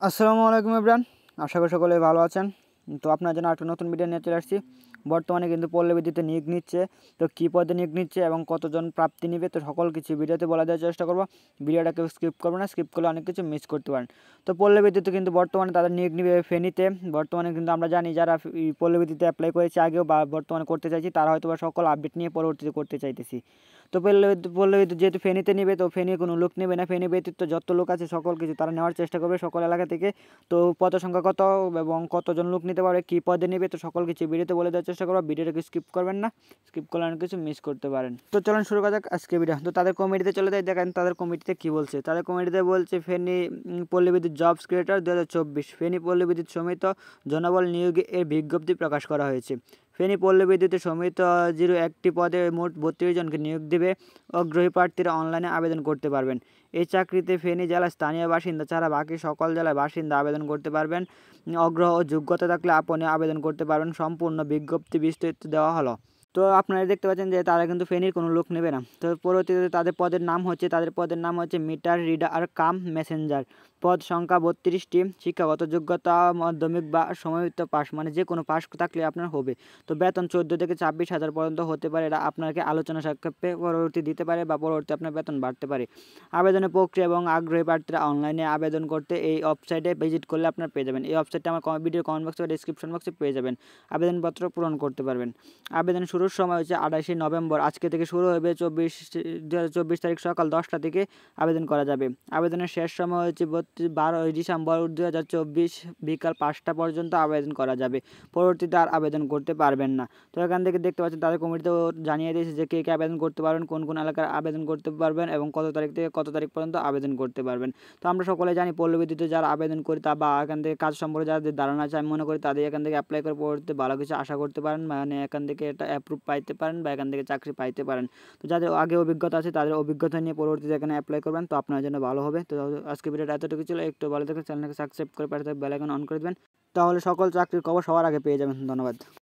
আসসালামু আলাইকুম এভরিওয়ান, আশা করি সকলে ভালো আছেন। তো আপনার জন্য একটা নতুন ভিডিও নিয়ে চলে আসছি। বর্তমানে কিন্তু পল্লী বিদ্যুতে নিয়োগ নিচ্ছে, তো কী পদে নিয়োগ নিচ্ছে এবং কতজন প্রাপ্তি নেবে, তো সকল কিছু ভিডিওতে বলা দেওয়ার চেষ্টা করবো। ভিডিওটা কেউ স্কিপ করবো না, স্কিপ করলে অনেক কিছু মিস করতে পারেন। তো পল্লী বিদ্যুতে কিন্তু বর্তমানে তাদের নিয়োগ নিবে ফেনীতে। বর্তমানে কিন্তু আমরা জানি যারা পল্লী বিদ্যুতে অ্যাপ্লাই করেছে আগেও বা বর্তমানে করতে চাইছি, তারা হয়তো বা সকল আপডেট নিয়ে পরবর্তীতে করতে চাইতেছি। তো পল্লী বিদ্যুৎ যেহেতু ফেনীতে নেবে, তো ফেনী কোনো লোক নেবে না, ফেনী ব্যতীত যত লোক আছে সকল কিছু তারা নেওয়ার চেষ্টা করবে সকল এলাকা থেকে। তো পদ সংখ্যা কত এবং কতজন লোক নিতে পারবে, কী পদে নেবে, তো সকল কিছু ভিডিওতে বলে দেওয়ার চেষ্টা করবো। ভিডিওটাকে স্কিপ করবেন না, স্কিপ করলে অনেক কিছু মিস করতে পারেন। তো চলুন শুরু করা যাক আজকে ভিডিও। তো তাদের কমিটিতে চলে যায়, দেখেন তাদের কমিটিতে কী বলছে। তাদের কমিটিতে বলছে ফেনী পল্লী বিদ্যুৎ জবস ক্রিয়েটর 2024, ফেনী পল্লী বিদ্যুৎ সমিত জনবল নিয়োগে এর বিজ্ঞপ্তি প্রকাশ করা হয়েছে। ফেনী পল্লী বিদ্যুতের সমিত 01টি পদে মোট 32 জনকে নিয়োগ দেবে। আগ্রহী প্রার্থীরা অনলাইনে আবেদন করতে পারবেন। এই চাকরিতে ফেনী জেলার স্থানীয় বাসিন্দা ছাড়া বাকি সকল জেলার বাসিন্দা আবেদন করতে পারবেন। আগ্রহ ও যোগ্যতা থাকলে আপনি আবেদন করতে পারবেন। সম্পূর্ণ বিজ্ঞপ্তি বিস্তৃত দেওয়া হলো। তো আপনারা দেখতে পাচ্ছেন যে তারা কিন্তু ফেনীর কোনো লোক নেবে না। তো পরবর্তীতে তাদের পদের নাম হচ্ছে মিটার রিডার কাম মেসেঞ্জার। পদ সংখ্যা 32টি। শিক্ষাগত যোগ্যতা মাধ্যমিক বা সমন্বিত পাস, মানে যে কোনো পাস থাকলে আপনার হবে। তো বেতন 14 থেকে 26,000 পর্যন্ত হতে পারে। এটা আপনাকে আলোচনা সাপেক্ষে পরবর্তী দিতে পারে বা পরবর্তী আপনার বেতন বাড়তে পারে। আবেদনের প্রক্রিয়া এবং আগ্রহী প্রার্থীরা অনলাইনে আবেদন করতে এই ওয়েবসাইটে ভিজিট করলে আপনারা পেয়ে যাবেন। এই ওয়েবসাইটটা আমার ভিডিও কমেন্ট বক্সে বা ডিসক্রিপশন বক্সে পেয়ে যাবেন। আবেদনপত্র পূরণ করতে পারবেন। আবেদন শুরুর সময় হচ্ছে 28 নভেম্বর, আজকে থেকে শুরু হবে। 2024 তারিখ সকাল 10টা থেকে আবেদন করা যাবে। আবেদনের শেষ সময় হচ্ছে 12 ডিসেম্বর 2024 বিকাল 5টা পর্যন্ত আবেদন করা যাবে। পরবর্তীতে আর আবেদন করতে পারবেন না। তো এখান থেকে দেখতে পাচ্ছেন তাদের কমিটিতেও জানিয়ে দিয়েছে যে কে কে আবেদন করতে পারবেন, কোন কোন এলাকার আবেদন করতে পারবেন এবং কত তারিখ থেকে কত তারিখ পর্যন্ত আবেদন করতে পারবেন। তো আমরা সকলে জানি পল্লী বিদ্যুতে যারা আবেদন করি তা বা এখান থেকে কাজ সম্পর্কে যাদের ধারণা আছে, আমি মনে করি তাদের এখান থেকে অ্যাপ্লাই করে পরবর্তীতে ভালো কিছু আশা করতে পারেন, মানে এখান থেকে এটা অ্যাপ্রুভ পাইতে পারেন বা এখান থেকে চাকরি পাইতে পারেন। তো যাদের আগে অভিজ্ঞতা আছে তাদের অভিজ্ঞতা নিয়ে পরবর্তীতে এখানে অ্যাপ্লাই করবেন, তো আপনার জন্য ভালো হবে। তো আজকে ভিডিওটা এতটুকু ছিল। একটু ভালো থাকলে চ্যানেলকে সাবস্ক্রাইব করে পাশে বেল আইকন অন করে দেবেন, তাহলে সকল চাকরির খবর সবার আগে পেয়ে যাবেন। ধন্যবাদ।